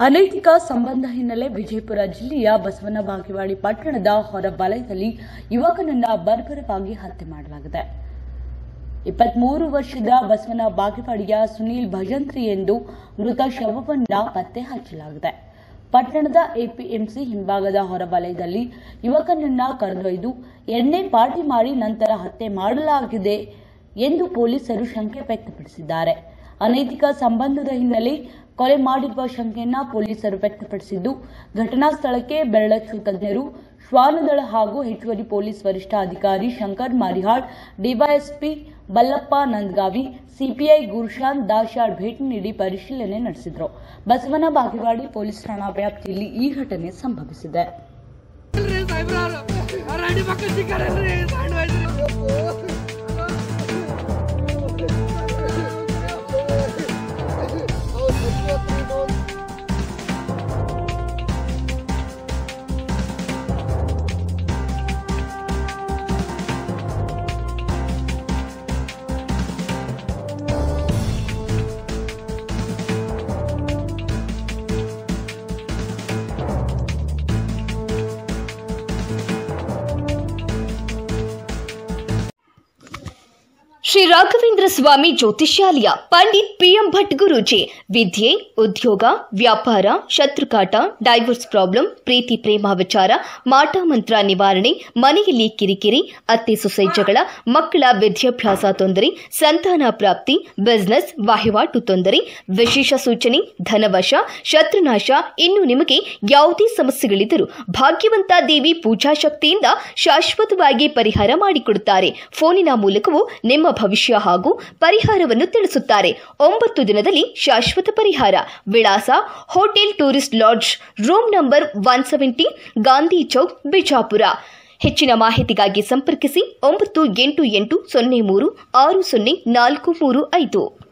ಅನೈತಿಕ ಸಂಬಂಧ ಹಿನ್ನೆಲೆ ವಿಜಯಪುರ ಜಿಲ್ಲೆಯ ಬಸವನ ಬಾಗೇವಾಡಿ ಪಟ್ಟಣದ ಹೊರವಲಯದಲ್ಲಿ ಯುವಕನನ್ನ ಬರ್ಬರವಾಗಿ ಹತ್ಯೆ ಮಾಡಲಾಗಿದೆ. 23 ವರ್ಷದ ಬಸವನ ಬಾಗೇವಾಡಿಯ ಸುನೀಲ್ ಭಜಂತ್ರಿ ಎಂದು ಮೃತ ಶವವನ್ನ ಪತ್ತೆ ಹಚ್ಚಲಾಗಿದೆ. ಪಟ್ಟಣದ ಎಪಿಎಂಸಿ ಹಿಂಭಾಗದ ಹೊರವಲಯದಲ್ಲಿ ಯುವಕನನ್ನ ಕರೆದೊಯ್ದು ಎಣ್ಣೆ ಪಾರ್ಟಿ ಮಾಡಿ ನಂತರ ಹತ್ಯೆ ಮಾಡಲಾಗಿದೆ ಎಂದು ಪೊಲೀಸರು ಶಂಕೆ ವ್ಯಕ್ತಪಡಿಸಿದ್ದಾರೆ. ಅನೈತಿಕ ಸಂಬಂಧದ ಹಿನ್ನೆಲೆ ಕೊಲೆ ಮಾಡಿರುವ ಶಂಕೆಯನ್ನ ಪೊಲೀಸರು ವ್ಯಕ್ತಪಡಿಸಿದ್ದು, ಘಟನಾ ಸ್ಥಳಕ್ಕೆ ಬೆರಳಚ್ಚು ತಜ್ಞರು, ಶ್ವಾನದಳ ಹಾಗೂ ಹೆಚ್ಚುವರಿ ಪೊಲೀಸ್ ವರಿಷ್ಠಾಧಿಕಾರಿ ಶಂಕರ್ ಮಾರಿಹಾಳ್, ಡಿವೈಎಸ್ಪಿ ಬಲ್ಲಪ್ಪ ನಂದಗಾವಿ, ಸಿಪಿಐ ಗುರುಶಾಂತ್ ದಾಶಾಳ್ ಭೇಟಿ ನೀಡಿ ಪರಿಶೀಲನೆ ನಡೆಸಿದರು. ಬಸವನ ಬಾಗೇವಾಡಿ ಪೊಲೀಸ್ ಠಾಣಾ ವ್ಯಾಪ್ತಿಯಲ್ಲಿ ಈ ಘಟನೆ ಸಂಭವಿಸಿದೆ. ಶ್ರೀ ರಾಘವೇಂದ್ರ ಸ್ವಾಮಿ ಜ್ಯೋತಿಷ್ಯಾಲಯ ಪಂಡಿತ್ PM ಭಟ್ ಗುರೂಜಿ. ವಿದ್ಯೆ, ಉದ್ಯೋಗ, ವ್ಯಾಪಾರ, ಶತ್ರುಕಾಟ, ಡೈವರ್ಸ್ ಪ್ರಾಬ್ಲಮ್, ಪ್ರೀತಿ ಪ್ರೇಮ ವಿಚಾರ, ಮಾಟ ಮಂತ್ರ ನಿವಾರಣೆ, ಮನೆಯಲ್ಲಿ ಕಿರಿಕಿರಿ, ಅತ್ತೆ ಸೊಸೆ ಜಗಳ, ಮಕ್ಕಳ ವಿದ್ಯಾಭ್ಯಾಸ ತೊಂದರೆ, ಸಂತಾನ ಪ್ರಾಪ್ತಿ, ಬಿಸಿನೆಸ್, ವಹಿವಾಟು ತೊಂದರೆ, ವಿಶೇಷ ಸೂಚನೆ, ಧನವಶ, ಶತ್ರುನಾಶ, ಇನ್ನು ನಿಮಗೆ ಯಾವುದೇ ಸಮಸ್ಯೆಗಳಿದ್ದರೂ ಭಾಗ್ಯವಂತ ದೇವಿ ಪೂಜಾ ಶಕ್ತಿಯಿಂದ ಶಾಶ್ವತವಾಗಿ ಪರಿಹಾರ ಮಾಡಿಕೊಡುತ್ತಾರೆ. ಫೋನಿನ ಮೂಲಕವೂ ನಿಮ್ಮ ಭವಿಷ್ಯ ಹಾಗೂ ಪರಿಹಾರವನ್ನು ತಿಳಿಸುತ್ತಾರೆ. 9 ದಿನದಲ್ಲಿ ಶಾಶ್ವತ ಪರಿಹಾರ. ವಿಳಾಸ: hotel tourist lodge, room number 170, Gandhi Chowk, Bijapur. ಹೆಚ್ಚಿನ ಮಾಹಿತಿಗಾಗಿ ಸಂಪರ್ಕಿಸಿ 988036045.